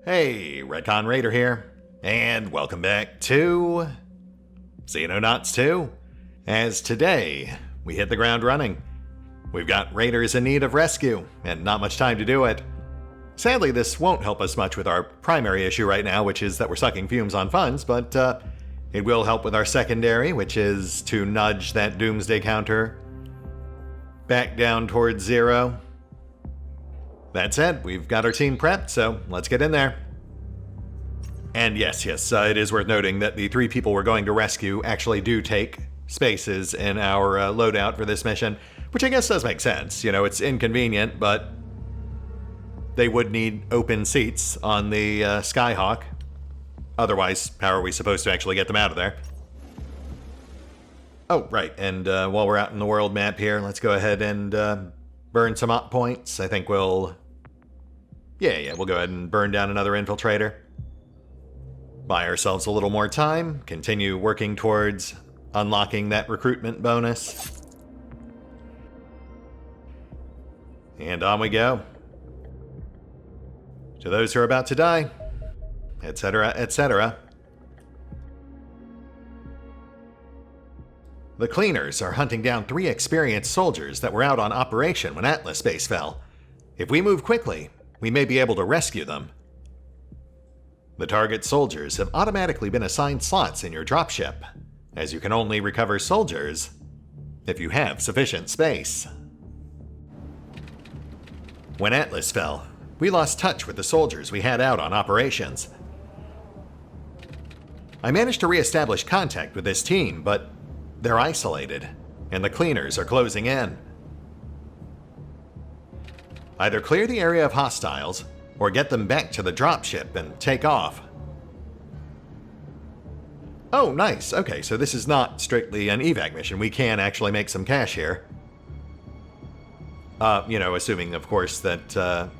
Hey, RetconRaider here, and welcome back to Xenonauts 2. As today, we hit the ground running. We've got raiders in need of rescue, and not much time to do it. Sadly, this won't help us much with our primary issue right now, which is that we're sucking fumes on funds, but it will help with our secondary, which is to nudge that doomsday counter back down towards 0. That said, we've got our team prepped, so let's get in there. And yes, it is worth noting that the 3 people we're going to rescue actually do take spaces in our loadout for this mission, which I guess does make sense. You know, it's inconvenient, but they would need open seats on the Skyhawk. Otherwise, how are we supposed to actually get them out of there? Oh, right, and while we're out in the world map here, let's go ahead and burn some op points. I think we'll... Yeah, we'll go ahead and burn down another infiltrator. Buy ourselves a little more time, continue working towards unlocking that recruitment bonus. And on we go. To those who are about to die, etc., etc. The cleaners are hunting down 3 experienced soldiers that were out on operation when Atlas base fell. If we move quickly, we may be able to rescue them. The target soldiers have automatically been assigned slots in your dropship, as you can only recover soldiers if you have sufficient space. When Atlas fell, we lost touch with the soldiers we had out on operations. I managed to re-establish contact with this team, but they're isolated, and the cleaners are closing in. Either clear the area of hostiles, or get them back to the dropship and take off. Oh, nice. Okay, so this is not strictly an evac mission. We can actually make some cash here. You know, assuming, of course, that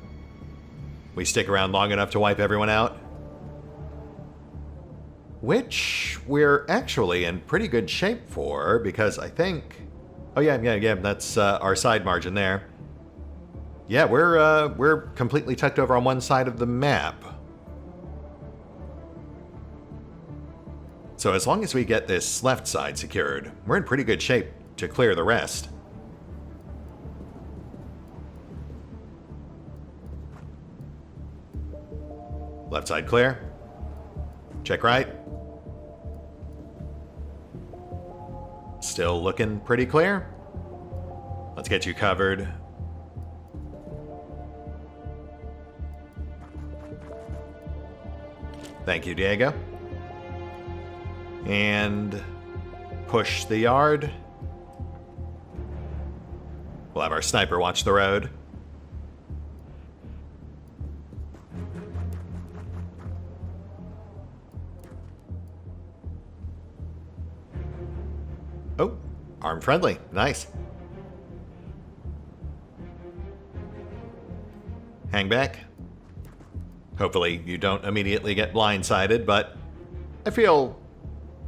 we stick around long enough to wipe everyone out. Which we're actually in pretty good shape for, because I think... Oh, yeah, that's our side margin there. Yeah, we're completely tucked over on one side of the map. So as long as we get this left side secured, we're in pretty good shape to clear the rest. Left side clear. Check right. Still looking pretty clear. Let's get you covered. Thank you, Diego. And push the yard. We'll have our sniper watch the road. Oh, arm friendly. Nice. Hang back. Hopefully you don't immediately get blindsided, but I feel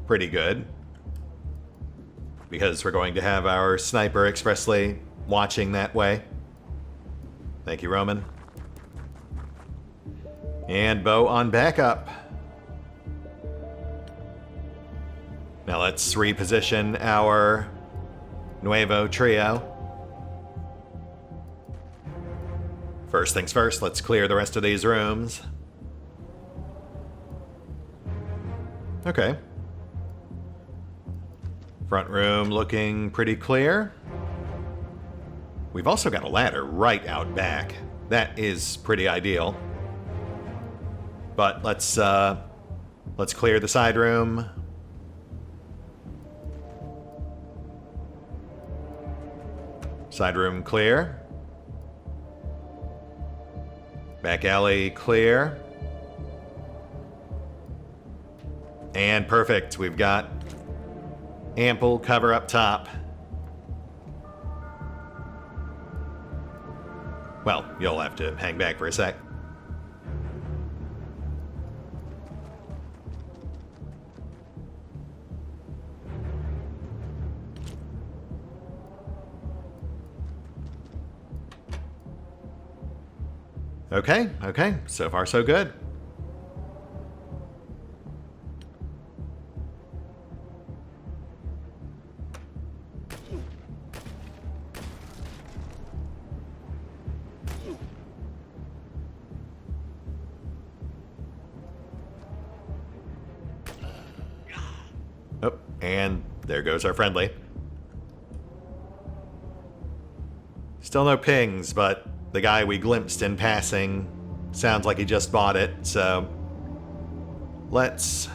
pretty good because we're going to have our sniper expressly watching that way. Thank you, Roman. And bow on backup. Now let's reposition our Nuevo trio. First things first, let's clear the rest of these rooms. Okay. Front room looking pretty clear. We've also got a ladder right out back. That is pretty ideal. But let's clear the side room. Side room clear. Back alley clear. And perfect. We've got ample cover up top. Well, you'll have to hang back for a sec. Okay, so far so good. Oh, and there goes our friendly. Still no pings, but the guy we glimpsed in passing sounds like he just bought it, so let's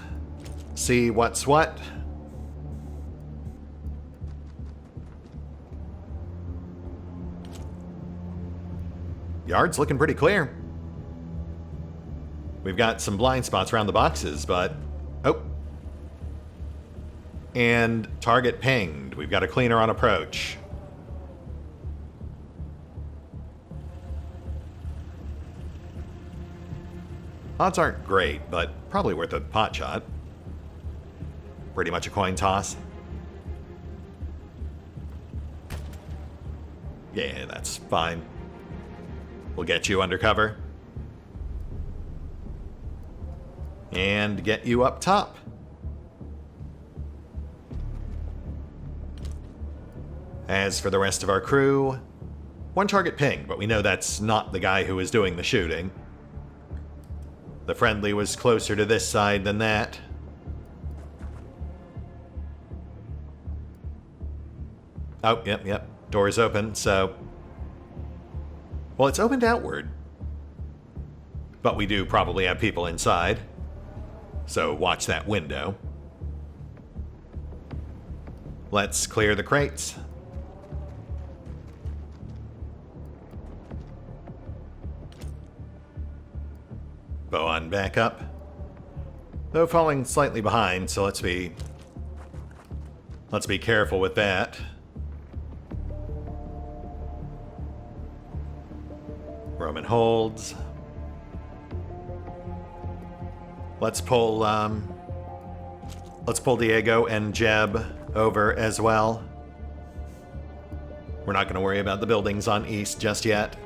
see what's what. Yard's looking pretty clear. We've got some blind spots around the boxes, but... oh. And target pinged. We've got a cleaner on approach. Odds aren't great, but probably worth a pot shot. Pretty much a coin toss. Yeah, that's fine. We'll get you undercover. And get you up top. As for the rest of our crew, one target ping, but we know that's not the guy who was doing the shooting. The friendly was closer to this side than that. Oh, yep. Door's open, so... well, it's opened outward. But we do probably have people inside. So watch that window. Let's clear the crates. Bow on back up. Though falling slightly behind, so let's be careful with that. Roman holds. Let's pull Diego and Jeb over as well. We're not going to worry about the buildings on East just yet.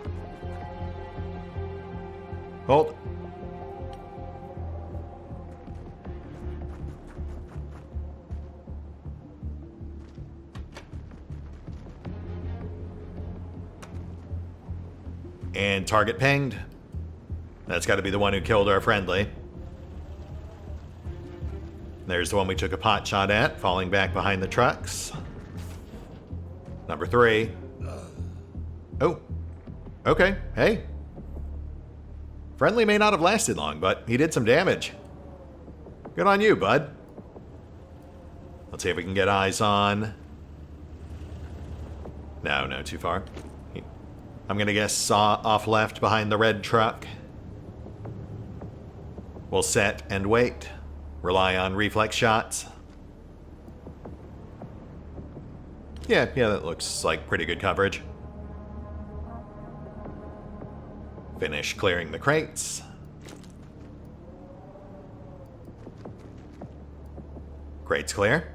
Hold. And target pinged. That's got to be the one who killed our friendly. There's the one we took a pot shot at, falling back behind the trucks. Number 3. Oh. Okay, hey. Friendly may not have lasted long, but he did some damage. Good on you, bud. Let's see if we can get eyes on... No, too far. I'm gonna guess saw off left behind the red truck. We'll set and wait. Rely on reflex shots. Yeah, that looks like pretty good coverage. Finish clearing the crates. Crates clear.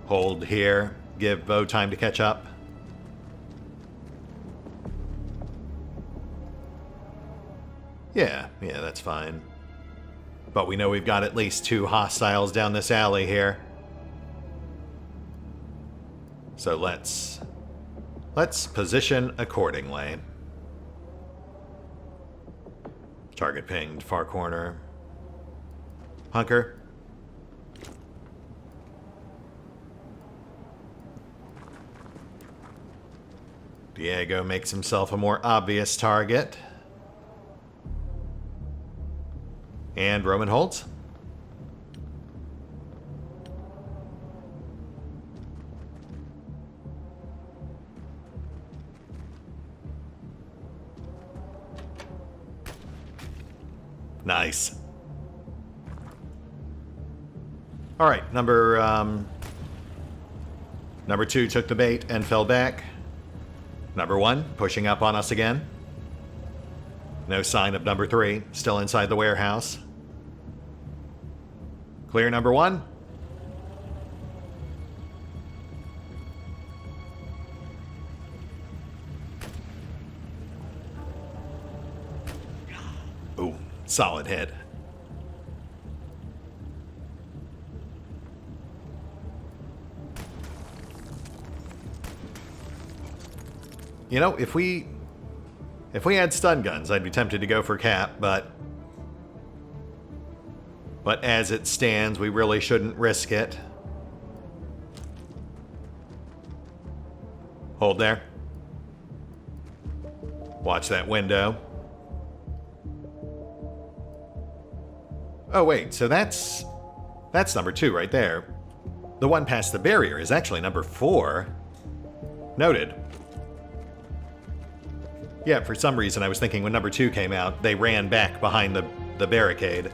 Hold here. Give Bo time to catch up. Yeah, that's fine. But we know we've got at least 2 hostiles down this alley here. So let's position accordingly. Target pinged, far corner. Hunker. Diego makes himself a more obvious target. And Roman holds. Nice. All right, number 2 took the bait and fell back. Number 1 pushing up on us again. No sign of number 3, still inside the warehouse. Clear number 1. Ooh, solid hit. You know, if we had stun guns, I'd be tempted to go for cap, but as it stands, we really shouldn't risk it. Hold there. Watch that window. Oh wait, so that's number 2 right there. The one past the barrier is actually number 4. Noted. Yeah, for some reason I was thinking when number 2 came out, they ran back behind the barricade.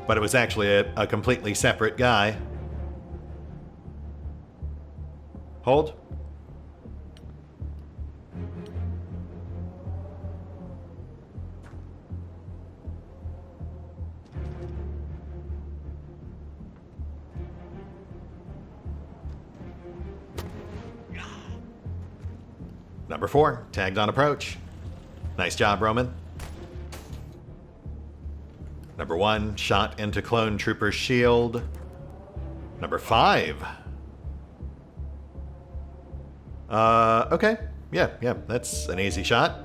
But it was actually a completely separate guy. Hold. Number 4, tagged on approach. Nice job, Roman. Number 1, shot into clone trooper's shield. Number 5. Okay. Yeah, that's an easy shot.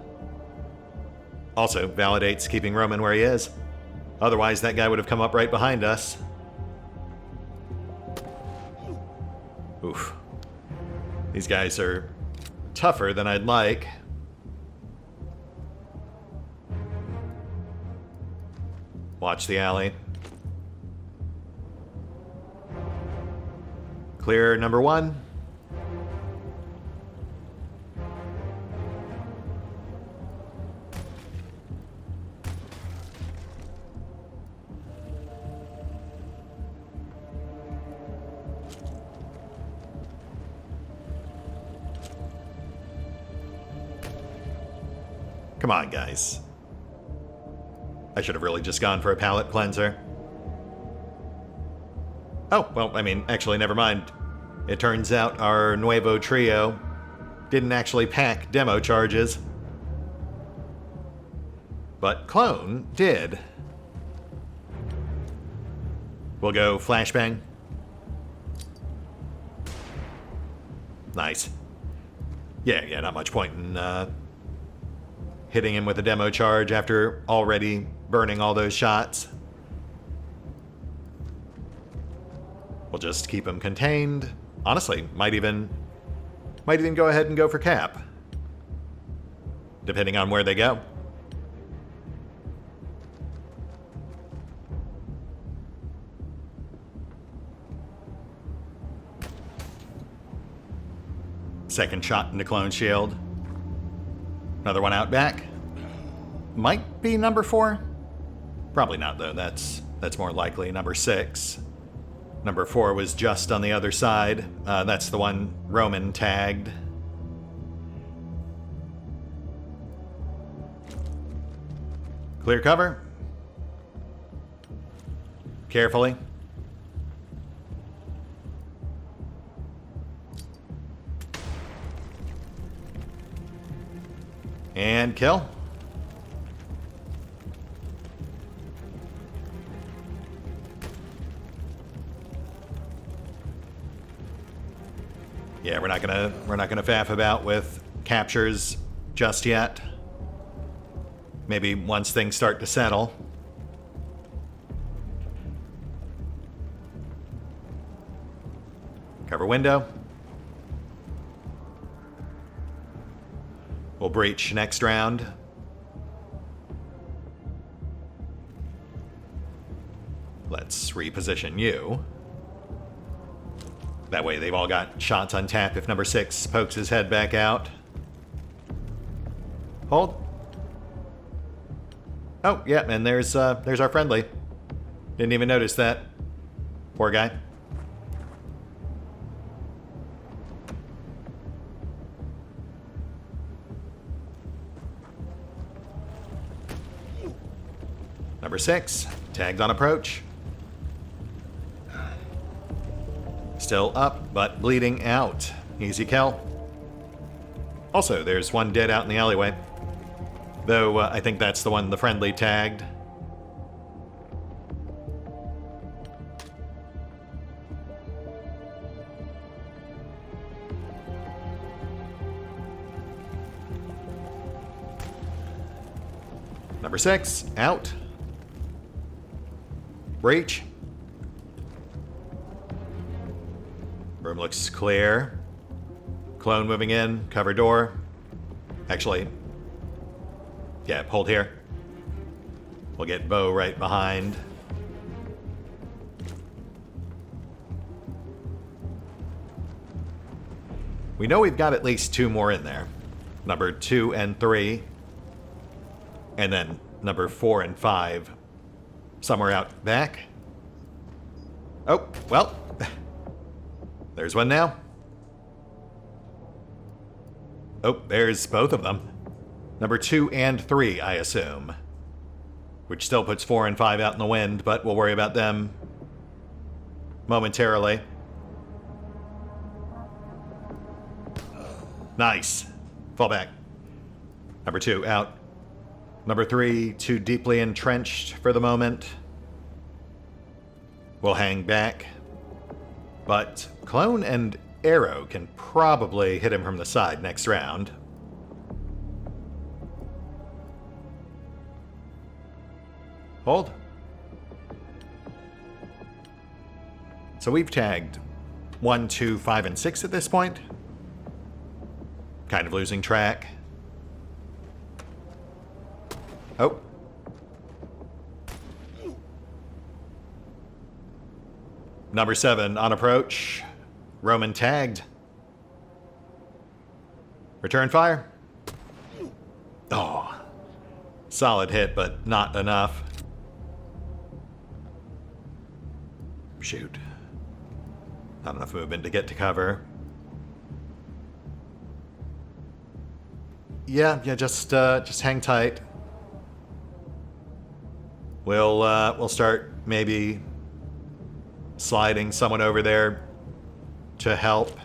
Also, validates keeping Roman where he is. Otherwise, that guy would have come up right behind us. Oof. These guys are tougher than I'd like. Watch the alley. Clear number 1. Come on, guys. I should have really just gone for a palate cleanser. Oh, well, I mean, actually, never mind. It turns out our Nuevo Trio didn't actually pack demo charges. But Clone did. We'll go flashbang. Nice. Yeah, not much point in hitting him with a demo charge after already burning all those shots. We'll just keep him contained. Honestly, might even go ahead and go for cap, depending on where they go. Second shot into clone shield. Another one out back. Might be number 4. Probably not, though. That's more likely. Number 6. Number 4 was just on the other side. That's the one Roman tagged. Clear cover. Carefully. And kill. Yeah, we're not gonna faff about with captures just yet. Maybe once things start to settle. Cover window. We'll breach next round. Let's reposition you. That way they've all got shots on tap if number 6 pokes his head back out. Hold. Oh, yeah, and there's our friendly. Didn't even notice that. Poor guy. Number 6, tagged on approach. Still up, but bleeding out. Easy kill. Also, there's one dead out in the alleyway. Though, I think that's the one the friendly tagged. Number 6, out. Breach. Room looks clear. Clone moving in, cover door. Actually, yeah, hold here. We'll get Bo right behind. We know we've got at least 2 more in there. Number 2 and 3. And then number 4 and 5. Somewhere out back. Oh, well. There's one now. Oh, there's both of them. Number 2 and 3, I assume. Which still puts 4 and 5 out in the wind, but we'll worry about them momentarily. Nice. Fall back. Number 2, out. Number 3, too deeply entrenched for the moment. We'll hang back. But Clone and Arrow can probably hit him from the side next round. Hold. So we've tagged 1, 2, 5, and 6 at this point. Kind of losing track. Oh. Number 7 on approach. Roman tagged. Return fire. Oh. Solid hit, but not enough. Shoot. Not enough movement to get to cover. Yeah, just hang tight. We'll start maybe sliding someone over there to help.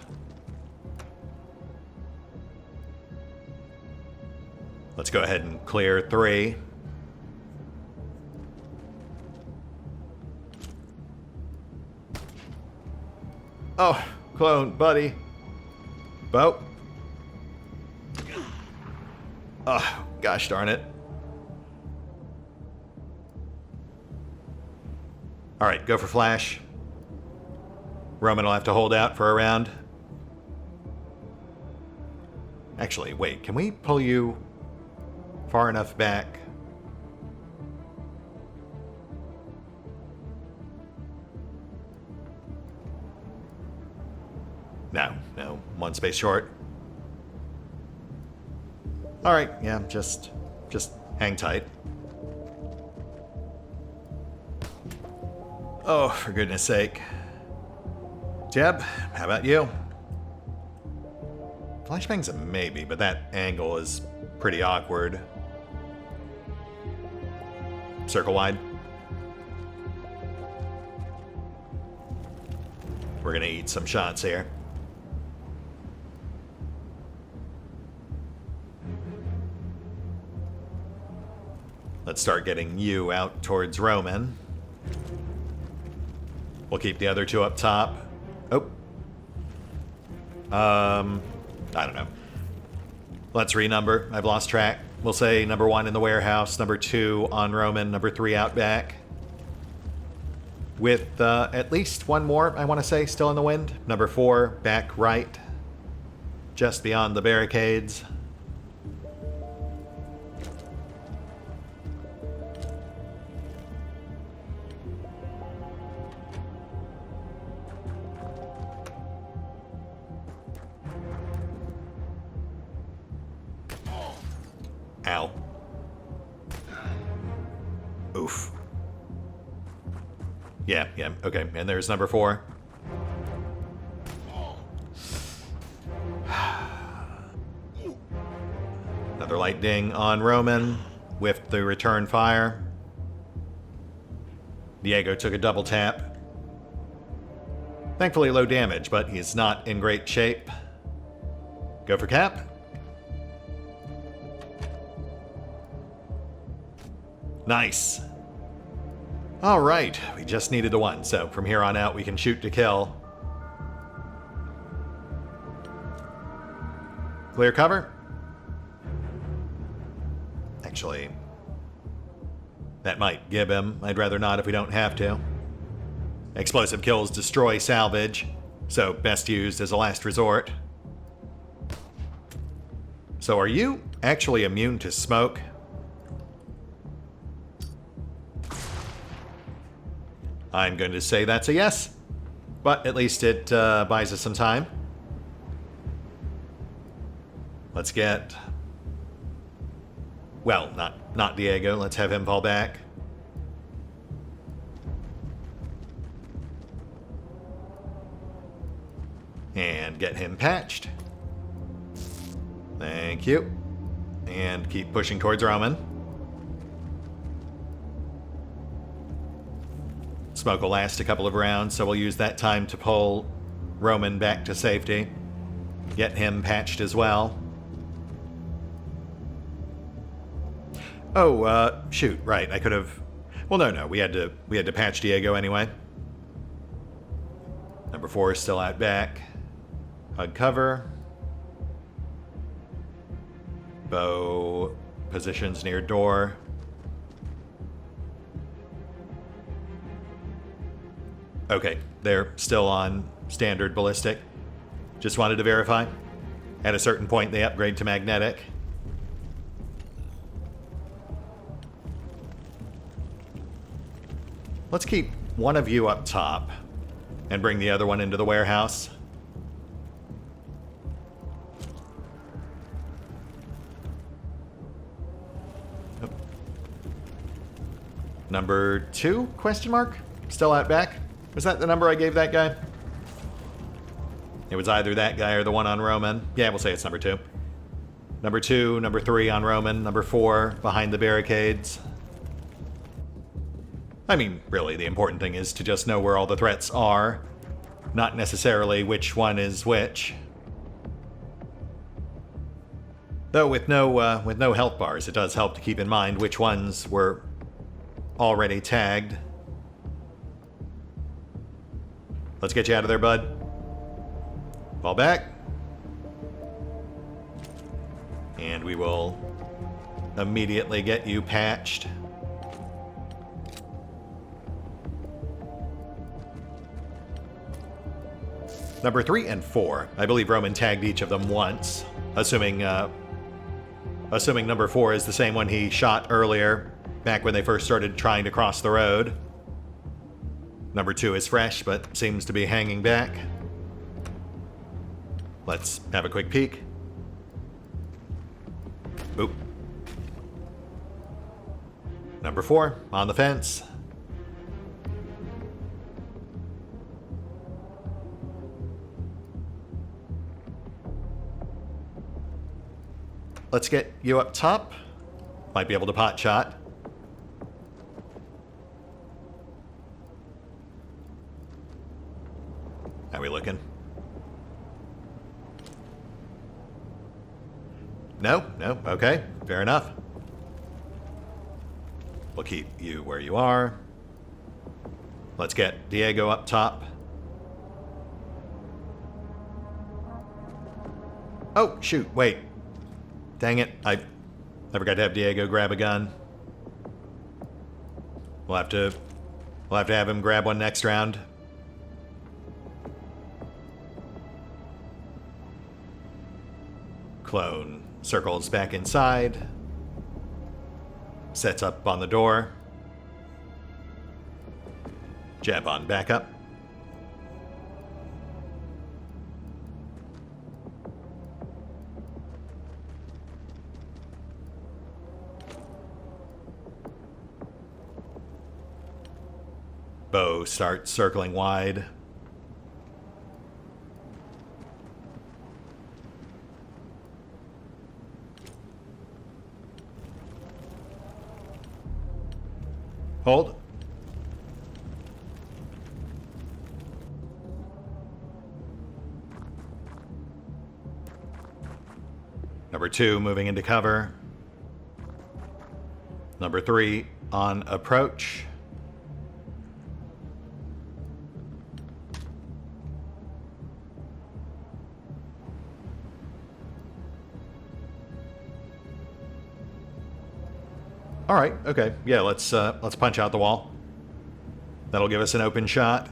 Let's go ahead and clear 3. Oh, Clone, buddy. Bo. Oh, gosh darn it. Alright, go for flash. Roman will have to hold out for a round. Actually, wait, can we pull you far enough back? No, 1 space short. Alright, yeah, just hang tight. Oh, for goodness sake. Jeb, how about you? Flashbang's a maybe, but that angle is pretty awkward. Circle wide. We're gonna eat some shots here. Let's start getting you out towards Roman. We'll keep the other 2 up top. Oh. I don't know. Let's renumber. I've lost track. We'll say number 1 in the warehouse, number 2 on Roman, number 3 out back. With at least 1 more, I want to say, still in the wind. Number 4, back right. Just beyond the barricades. Ow. Oof. Yeah, okay. And there's number 4. Another light ding on Roman with the return fire. Diego took a double tap. Thankfully low damage, but he's not in great shape. Go for cap. Nice. All right, we just needed the 1, so from here on out we can shoot to kill. Clear cover. Actually, That might give him. I'd rather not if we don't have to. Explosive kills destroy salvage, so best used as a last resort. So are you actually immune to smoke? I'm going to say that's a yes, but at least it buys us some time. Let's get... Well, not Diego. Let's have him fall back. And get him patched. Thank you. And keep pushing towards Roman. Smoke will last a couple of rounds, so we'll use that time to pull Roman back to safety. Get him patched as well. Oh, shoot, right, I could have... Well, no, we had to patch Diego anyway. Number 4 is still out back. Hug cover. Bow positions near door. Okay, they're still on standard ballistic. Just wanted to verify. At a certain point, they upgrade to magnetic. Let's keep one of you up top and bring the other one into the warehouse. Oh. Number 2, question mark? Still out back? Was that the number I gave that guy? It was either that guy or the one on Roman. Yeah, we'll say it's number 2. Number 2, number 3 on Roman, number 4 behind the barricades. I mean, really, the important thing is to just know where all the threats are, not necessarily which one is which. Though with no health bars, it does help to keep in mind which ones were already tagged. Let's get you out of there, bud. Fall back. And we will immediately get you patched. Number 3 and 4. I believe Roman tagged each of them once, assuming number 4 is the same one he shot earlier, back when they first started trying to cross the road. Number 2 is fresh, but seems to be hanging back. Let's have a quick peek. Oop. Number 4, on the fence. Let's get you up top. Might be able to pot shot. How we looking? No, okay, fair enough. We'll keep you where you are. Let's get Diego up top. Oh, shoot, wait. Dang it, I forgot to have Diego grab a gun. We'll have to have him grab one next round. Clone circles back inside. Sets up on the door. Jab on backup. Bow starts circling wide. Hold. Number 2 moving into cover. Number 3 on approach. All right, okay. Yeah, let's punch out the wall. That'll give us an open shot.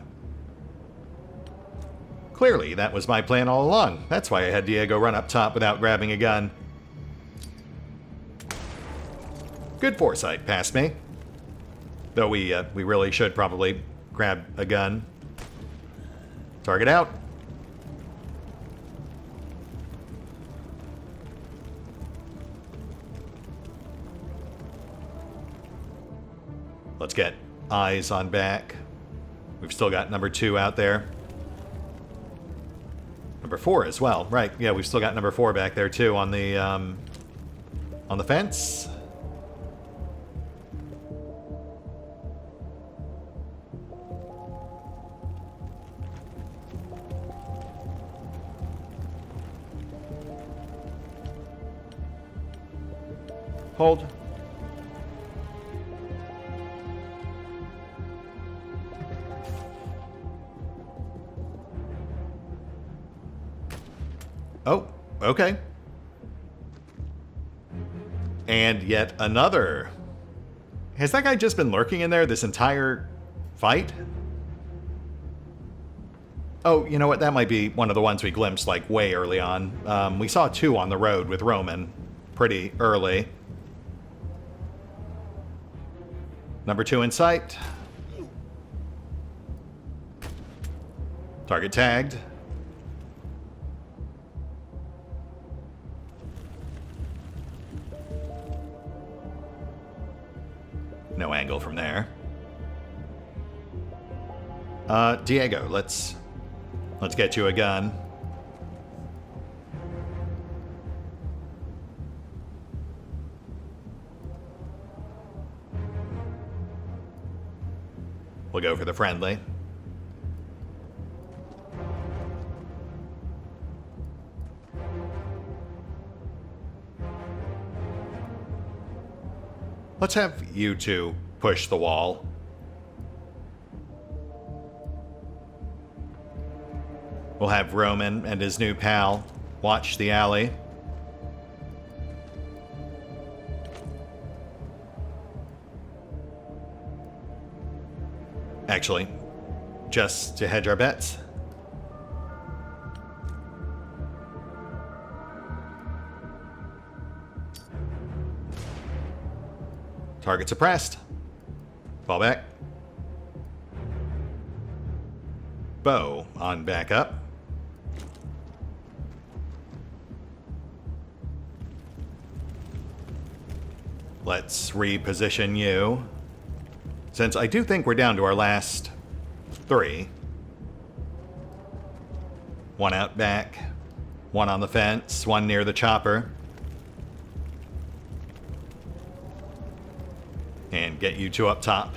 Clearly, that was my plan all along. That's why I had Diego run up top without grabbing a gun. Good foresight, past me. Though we really should probably grab a gun. Target out. Let's get eyes on back. We've still got number 2 out there. Number 4 as well. Right, yeah, we've still got number 4 back there too on the fence. Hold. Oh, okay. And yet another. Has that guy just been lurking in there this entire fight? Oh, you know what? That might be one of the ones we glimpsed, like, way early on. We saw 2 on the road with Roman pretty early. Number 2 in sight. Target tagged. No angle from there. Diego, let's get you a gun. We'll go for the friendly. Let's have you 2 push the wall. We'll have Roman and his new pal watch the alley. Actually, just to hedge our bets. Target suppressed. Fall back. Bow on backup. Let's reposition you. Since I do think we're down to our last 3. 1 out back. 1 on the fence. 1 near the chopper. And get you 2 up top.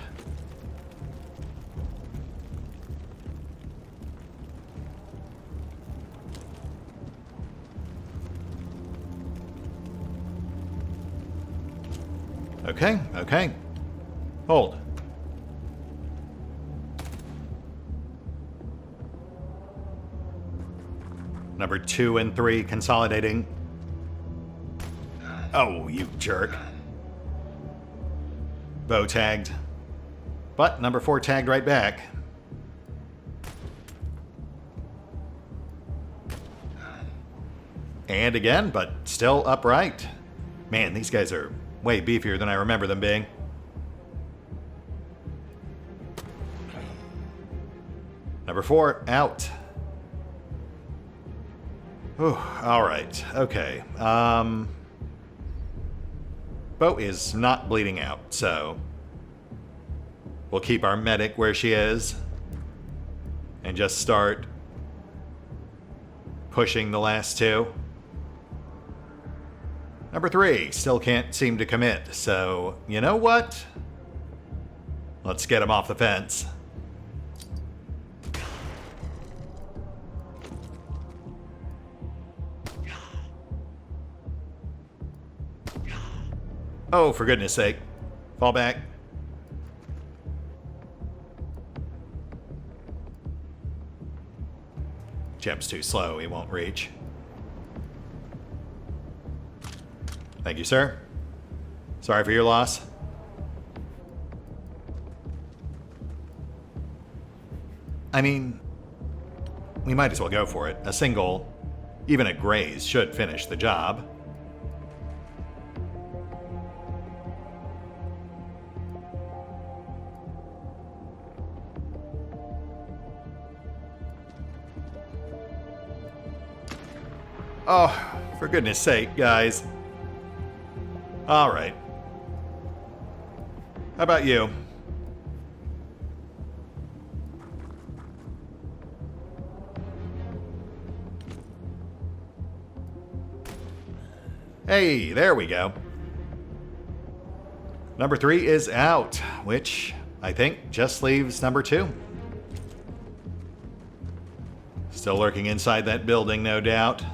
Okay, okay. Hold. Number 2 and 3 consolidating. Oh, you jerk. Bow tagged. But number 4 tagged right back. And again, but still upright. Man, these guys are way beefier than I remember them being. Number 4 out. Whew, all right, okay. Bo is not bleeding out, so we'll keep our medic where she is and just start pushing the last 2. Number 3 still can't seem to commit, so you know what? Let's get him off the fence. Oh, for goodness sake. Fall back. Jeb's too slow, he won't reach. Thank you, sir. Sorry for your loss. I mean, we might as well go for it. A single, even a graze, should finish the job. Oh, for goodness sake, guys. All right. How about you? Hey, there we go. Number 3 is out, which I think just leaves number 2. Still lurking inside that building, no doubt.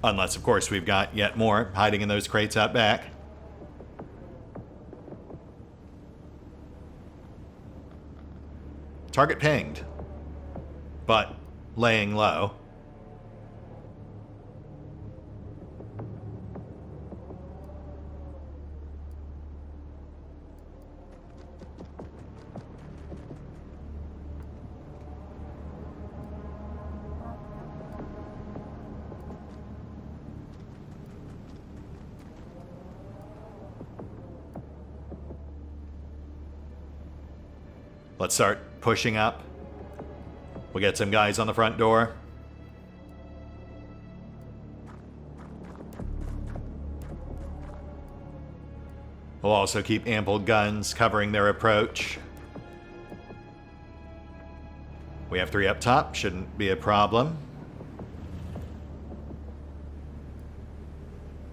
Unless, of course, we've got yet more hiding in those crates out back. Target pinged, but laying low. Let's start pushing up. We'll get some guys on the front door. We'll also keep ample guns covering their approach. We have 3 up top, shouldn't be a problem.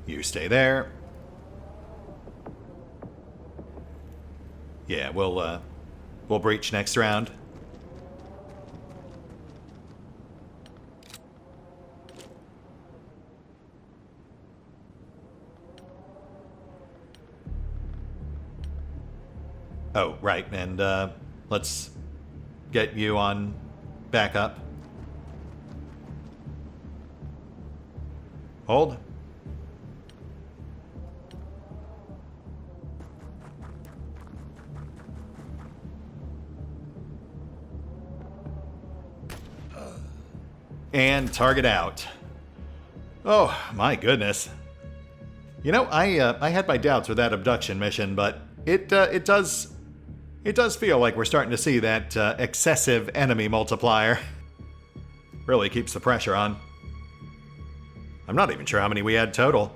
You stay there. Yeah, we'll breach next round. Oh, right, and let's get you on backup. Hold. And target out. Oh, my goodness. You know, I had my doubts with that abduction mission, but it does feel like we're starting to see that excessive enemy multiplier. Really keeps the pressure on. I'm not even sure how many we had total.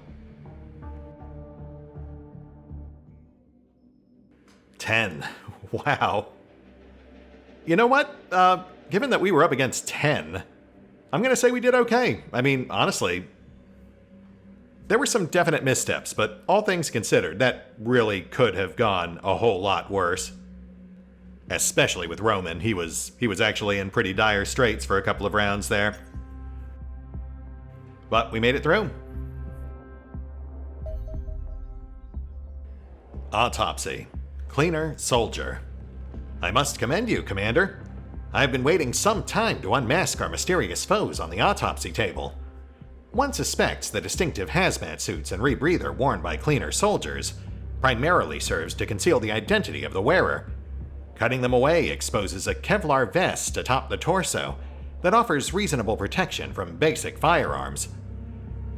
10. Wow. You know what? Given that we were up against 10, I'm going to say we did okay. I mean, honestly, there were some definite missteps, but all things considered, that really could have gone a whole lot worse. Especially with Roman. He was actually in pretty dire straits for a couple of rounds there. But we made it through. Autopsy. Cleaner soldier. I must commend you, Commander. I've been waiting some time to unmask our mysterious foes on the autopsy table. One suspects the distinctive hazmat suits and rebreather worn by cleaner soldiers primarily serves to conceal the identity of the wearer. Cutting them away exposes a Kevlar vest atop the torso that offers reasonable protection from basic firearms.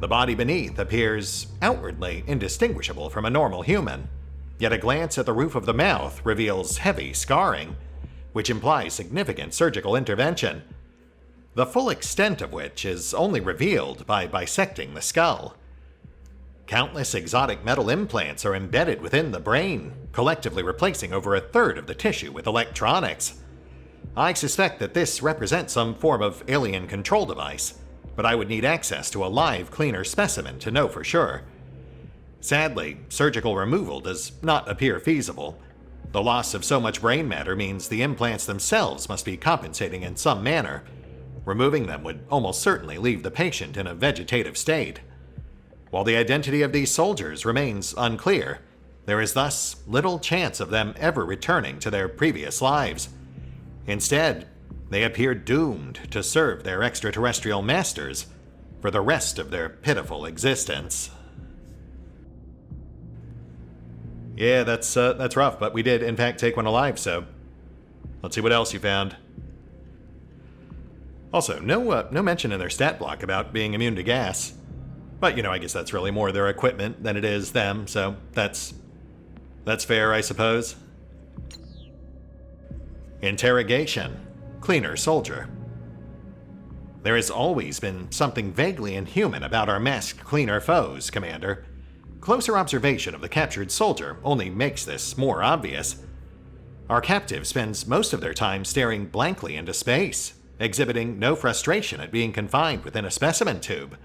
The body beneath appears outwardly indistinguishable from a normal human, yet a glance at the roof of the mouth reveals heavy scarring, which implies significant surgical intervention, the full extent of which is only revealed by bisecting the skull. Countless exotic metal implants are embedded within the brain, collectively replacing over a third of the tissue with electronics. I suspect that this represents some form of alien control device, but I would need access to a live, cleaner specimen to know for sure. Sadly, surgical removal does not appear feasible. The loss of so much brain matter means the implants themselves must be compensating in some manner. Removing them would almost certainly leave the patient in a vegetative state. While the identity of these soldiers remains unclear, there is thus little chance of them ever returning to their previous lives. Instead, they appear doomed to serve their extraterrestrial masters for the rest of their pitiful existence. Yeah, that's rough, but we did in fact take one alive, so Let's see what else you found. Also, no mention in their stat block about being immune to gas. But, I guess that's really more their equipment than it is them, so that's fair, I suppose. Interrogation. Cleaner soldier. There has always been something vaguely inhuman about our masked cleaner foes, Commander. Closer observation of the captured soldier only makes this more obvious. Our captive spends most of their time staring blankly into space, exhibiting no frustration at being confined within a specimen tube.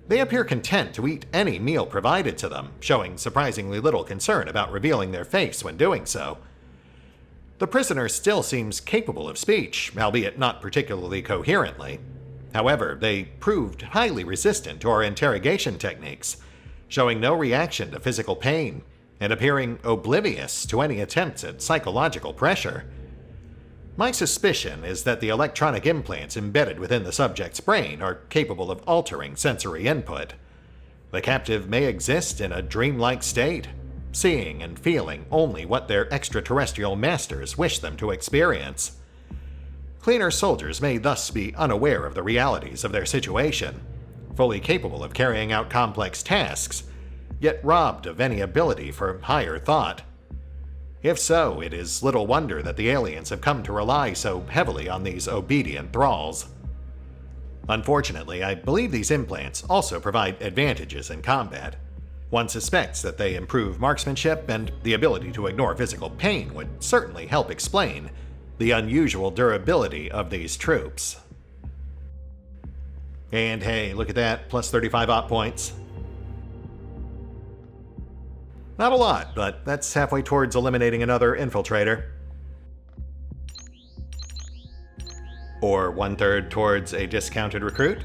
They appear content to eat any meal provided to them, showing surprisingly little concern about revealing their face when doing so. The prisoner still seems capable of speech, albeit not particularly coherently. However, they proved highly resistant to our interrogation techniques, showing no reaction to physical pain and appearing oblivious to any attempts at psychological pressure. My suspicion is that the electronic implants embedded within the subject's brain are capable of altering sensory input. The captive may exist in a dreamlike state, seeing and feeling only what their extraterrestrial masters wish them to experience. Cleaner soldiers may thus be unaware of the realities of their situation, fully capable of carrying out complex tasks, yet robbed of any ability for higher thought. If so, it is little wonder that the aliens have come to rely so heavily on these obedient thralls. Unfortunately, I believe these implants also provide advantages in combat. One suspects that they improve marksmanship, and the ability to ignore physical pain would certainly help explain the unusual durability of these troops. And hey, look at that, plus 35 op points. Not a lot, but that's halfway towards eliminating another infiltrator. Or 1/3 towards a discounted recruit.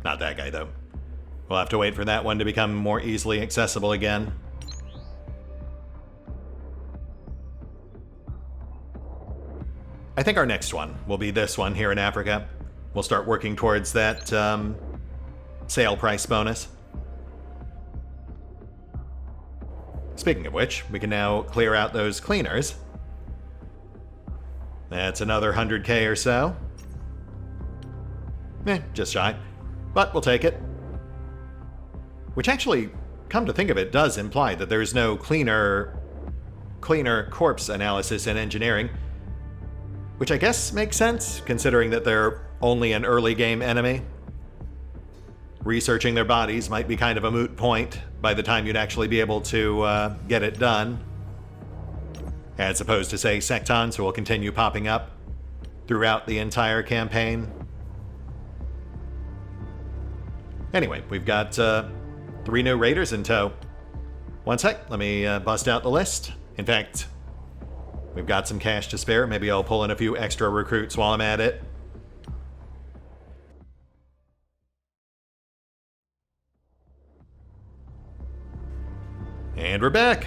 Not that guy, though. We'll have to wait for that one to become more easily accessible again. I think our next one will be this one here in Africa. We'll start working towards that sale price bonus. Speaking of which, we can now clear out those cleaners. That's another 100k or so. Just shy. But we'll take it. Which actually, come to think of it, does imply that there's no cleaner corpse analysis in engineering. Which I guess makes sense, considering that they're only an early game enemy. Researching their bodies might be kind of a moot point by the time you'd actually be able to get it done. As opposed to, say, Sectons, who will continue popping up throughout the entire campaign. Anyway, we've got 3 new raiders in tow. One sec, let me bust out the list. In fact, we've got some cash to spare. Maybe I'll pull in a few extra recruits while I'm at it. And we're back,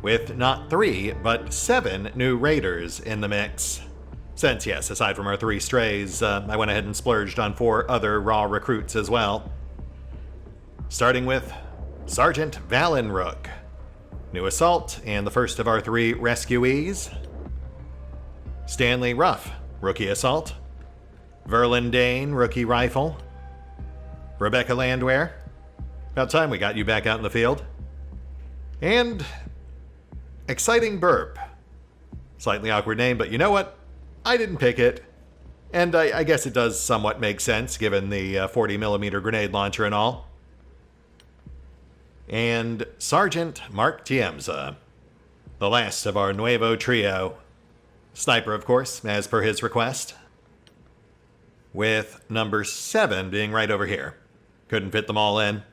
with not 3, but 7 new raiders in the mix. Since, yes, aside from our 3 strays, I went ahead and splurged on 4 other raw recruits as well. Starting with Sergeant Valinrook, new assault, and the first of our 3 rescuees. Stanley Ruff, rookie assault. Verlin Dane, rookie rifle. Rebecca Landwehr, about time we got you back out in the field. And exciting-burp. Slightly awkward name, but you know what? I didn't pick it. And I guess it does somewhat make sense, given the 40mm grenade launcher and all. And Sergeant Mark Giemza, the last of our Nuevo trio. Sniper, of course, as per his request. With number 7 being right over here. Couldn't fit them all in.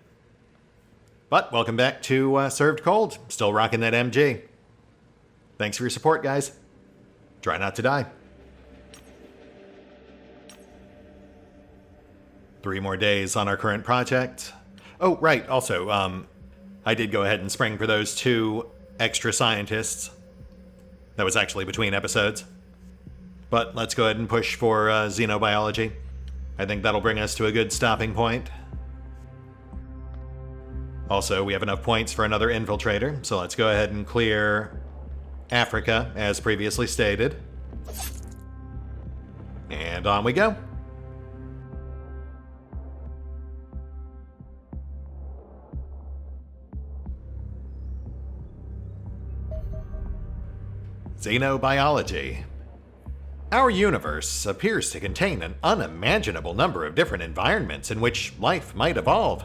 But welcome back to Served Cold. Still rocking that MG. Thanks for your support, guys. Try not to die. 3 more days on our current project. Oh, right. Also, I did go ahead and spring for those 2 extra scientists. That was actually between episodes. But let's go ahead and push for Xenobiology. I think that'll bring us to a good stopping point. Also, we have enough points for another infiltrator, so let's go ahead and clear Africa, as previously stated. And on we go. Xenobiology. Our universe appears to contain an unimaginable number of different environments in which life might evolve,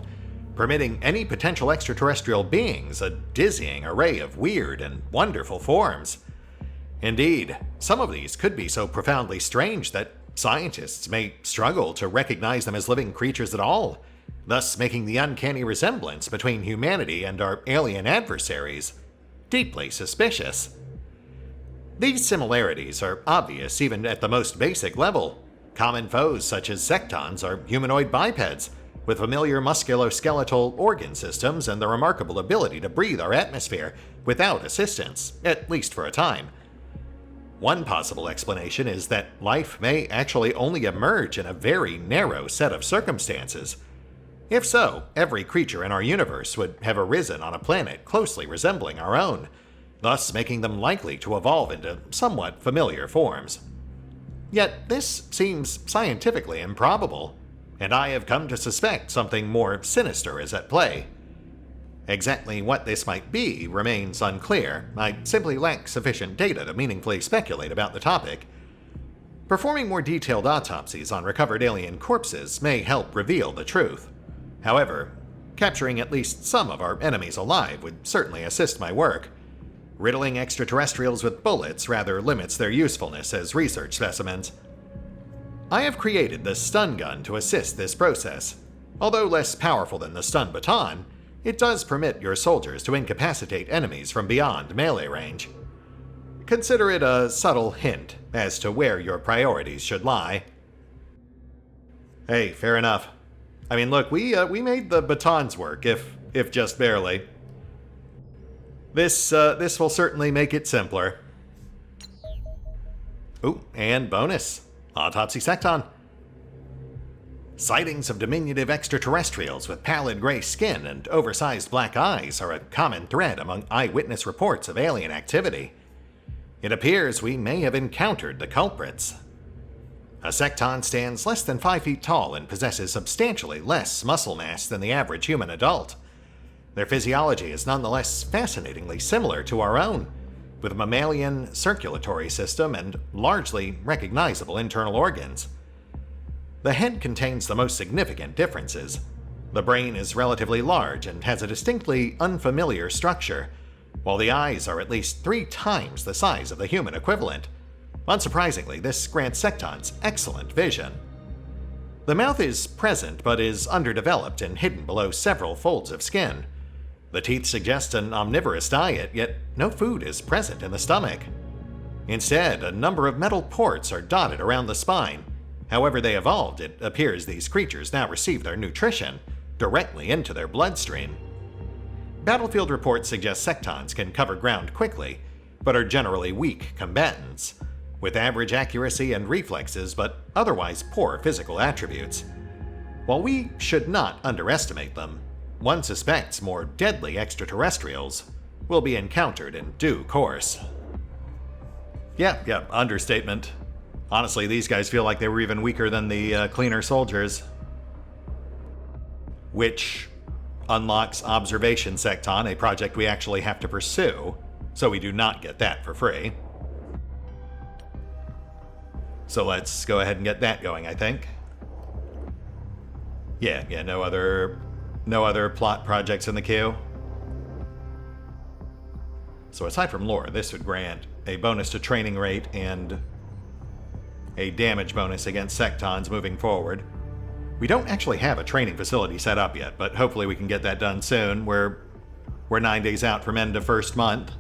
permitting any potential extraterrestrial beings a dizzying array of weird and wonderful forms. Indeed, some of these could be so profoundly strange that scientists may struggle to recognize them as living creatures at all, thus making the uncanny resemblance between humanity and our alien adversaries deeply suspicious. These similarities are obvious even at the most basic level. Common foes such as Sectons are humanoid bipeds, with familiar musculoskeletal organ systems and the remarkable ability to breathe our atmosphere without assistance, at least for a time. One possible explanation is that life may actually only emerge in a very narrow set of circumstances. If so, every creature in our universe would have arisen on a planet closely resembling our own, thus making them likely to evolve into somewhat familiar forms. Yet this seems scientifically improbable, and I have come to suspect something more sinister is at play. Exactly what this might be remains unclear. I simply lack sufficient data to meaningfully speculate about the topic. Performing more detailed autopsies on recovered alien corpses may help reveal the truth. However, capturing at least some of our enemies alive would certainly assist my work. Riddling extraterrestrials with bullets rather limits their usefulness as research specimens. I have created the stun gun to assist this process. Although less powerful than the stun baton, it does permit your soldiers to incapacitate enemies from beyond melee range. Consider it a subtle hint as to where your priorities should lie. Hey, fair enough. I mean, look, we made the batons work, if just barely. This will certainly make it simpler. Ooh, and bonus. Autopsy Secton. Sightings of diminutive extraterrestrials with pallid gray skin and oversized black eyes are a common thread among eyewitness reports of alien activity. It appears we may have encountered the culprits. A Secton stands less than 5 feet tall and possesses substantially less muscle mass than the average human adult. Their physiology is nonetheless fascinatingly similar to our own, with a mammalian circulatory system and largely recognizable internal organs. The head contains the most significant differences. The brain is relatively large and has a distinctly unfamiliar structure, while the eyes are at least 3 times the size of the human equivalent. Unsurprisingly, this grants Sectons excellent vision. The mouth is present but is underdeveloped and hidden below several folds of skin. The teeth suggest an omnivorous diet, yet no food is present in the stomach. Instead, a number of metal ports are dotted around the spine. However they evolved, it appears these creatures now receive their nutrition directly into their bloodstream. Battlefield reports suggest Sectons can cover ground quickly, but are generally weak combatants, with average accuracy and reflexes but otherwise poor physical attributes. While we should not underestimate them, one suspects more deadly extraterrestrials will be encountered in due course. Yeah, understatement. Honestly, these guys feel like they were even weaker than the cleaner soldiers. Which unlocks Observation Secton, a project we actually have to pursue, so we do not get that for free. So let's go ahead and get that going, I think. Yeah, no other plot projects in the queue. So aside from lore, this would grant a bonus to training rate and a damage bonus against Sectons moving forward. We don't actually have a training facility set up yet, but hopefully we can get that done soon. We're 9 days out from end of first month,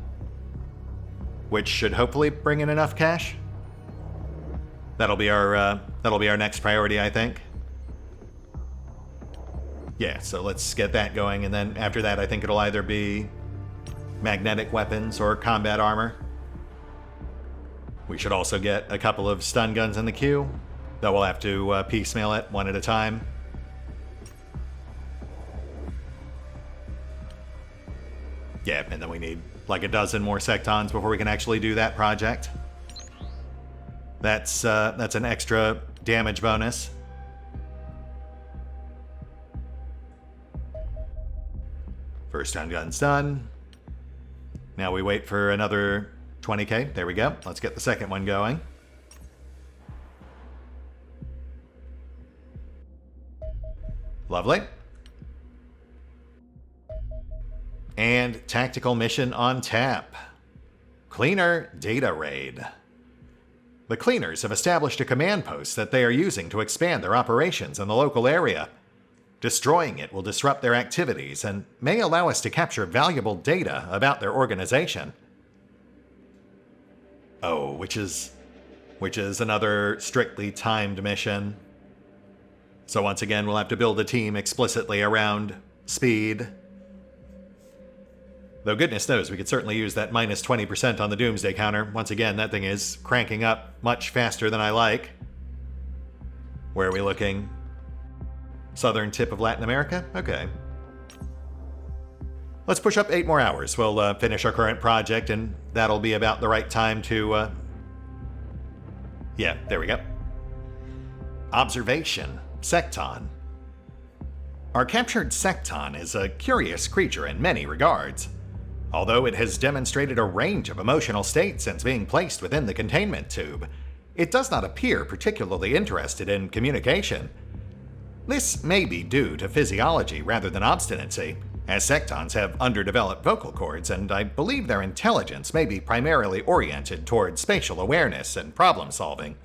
which should hopefully bring in enough cash. That'll be our next priority, I think. Yeah, so let's get that going, and then after that I think it'll either be magnetic weapons or combat armor. We should also get a couple of stun guns in the queue, though we'll have to piecemeal it one at a time. Yeah, and then we need like a dozen more Sectons before we can actually do that project. That's an extra damage bonus. First round gun's done. Now we wait for another 20k. There we go. Let's get the second one going. Lovely. And tactical mission on tap. Cleaner Data Raid. The Cleaners have established a command post that they are using to expand their operations in the local area. Destroying it will disrupt their activities and may allow us to capture valuable data about their organization. Oh, which is another strictly timed mission. So once again, we'll have to build a team explicitly around speed. Though goodness knows, we could certainly use that minus 20% on the Doomsday counter. Once again, that thing is cranking up much faster than I like. Where are we looking? Southern tip of Latin America? Okay. Let's push up 8 more hours. We'll finish our current project, and that'll be about the right time to... Yeah, there we go. Observation. Secton. Our captured Secton is a curious creature in many regards. Although it has demonstrated a range of emotional states since being placed within the containment tube, it does not appear particularly interested in communication. This may be due to physiology rather than obstinacy, as Sectons have underdeveloped vocal cords, and I believe their intelligence may be primarily oriented toward spatial awareness and problem solving.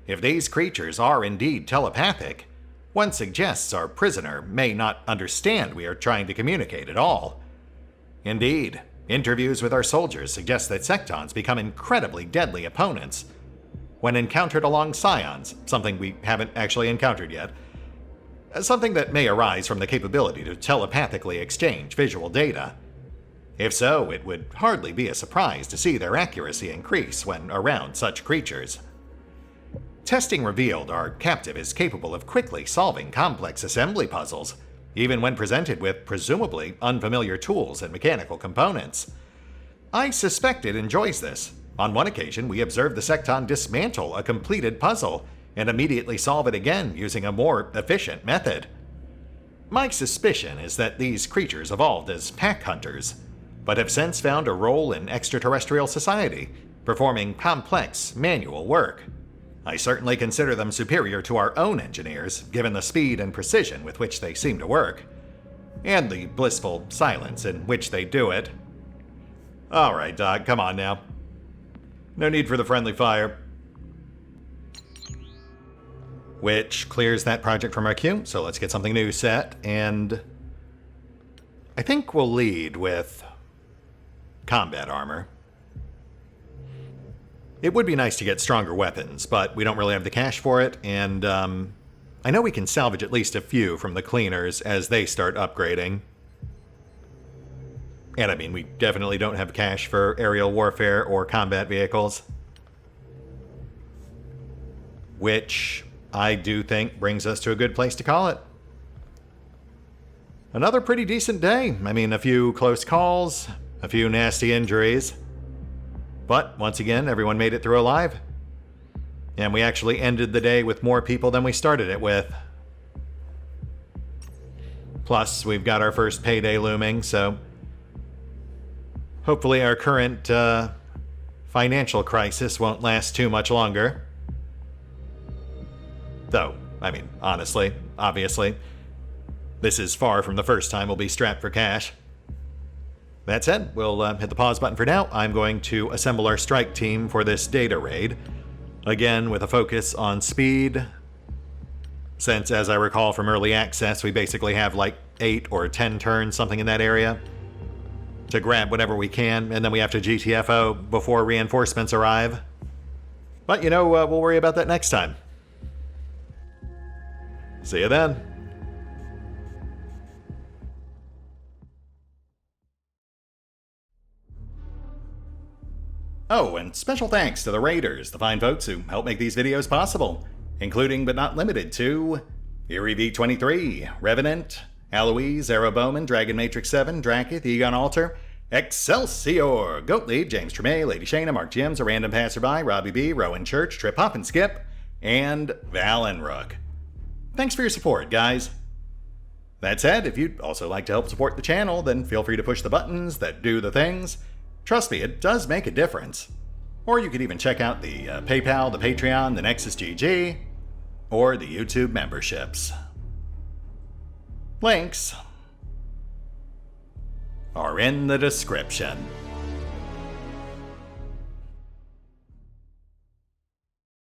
If these creatures are indeed telepathic, one suggests our prisoner may not understand we are trying to communicate at all. Indeed, interviews with our soldiers suggest that Sectons become incredibly deadly opponents. When encountered along Scions, something we haven't actually encountered yet, something that may arise from the capability to telepathically exchange visual data. If so, it would hardly be a surprise to see their accuracy increase when around such creatures. Testing revealed our captive is capable of quickly solving complex assembly puzzles, even when presented with presumably unfamiliar tools and mechanical components. I suspect it enjoys this. On one occasion, we observed the Secton dismantle a completed puzzle and immediately solve it again using a more efficient method. My suspicion is that these creatures evolved as pack hunters, but have since found a role in extraterrestrial society, performing complex manual work. I certainly consider them superior to our own engineers, given the speed and precision with which they seem to work, and the blissful silence in which they do it. Alright, Doc, come on now. No need for the friendly fire. Which clears that project from our queue, so let's get something new set, and I think we'll lead with combat armor. It would be nice to get stronger weapons, but we don't really have the cash for it, and I know we can salvage at least a few from the cleaners as they start upgrading. And I mean, we definitely don't have cash for aerial warfare or combat vehicles. Which I do think brings us to a good place to call it. Another pretty decent day. I mean, a few close calls, a few nasty injuries. But, once again, everyone made it through alive. And we actually ended the day with more people than we started it with. Plus, we've got our first payday looming, so hopefully our current financial crisis won't last too much longer. Though, I mean, honestly, obviously, this is far from the first time we'll be strapped for cash. That said, we'll hit the pause button for now. I'm going to assemble our strike team for this data raid. Again, with a focus on speed. Since, as I recall from early access, we basically have like 8 or 10 turns, something in that area, to grab whatever we can, and then we have to GTFO before reinforcements arrive. But, you know, we'll worry about that next time. See you then. Oh, and special thanks to the Raiders, the fine folks who help make these videos possible, including but not limited to Eerie V23, Revenant, Alois, Bowman, Dragon Matrix 7, Drakiith, EgonAlter, Exsellsior, Gottlieb, James Trimmier, Lady Shayna, Mark Giemza, RandomPassrby, RobbyB, Rowan Church, Triphoppenskip, and Valinrook. Thanks for your support, guys. That said, if you'd also like to help support the channel, then feel free to push the buttons that do the things. Trust me, it does make a difference. Or you could even check out the PayPal, the Patreon, the Nexus GG, or the YouTube memberships. Links are in the description.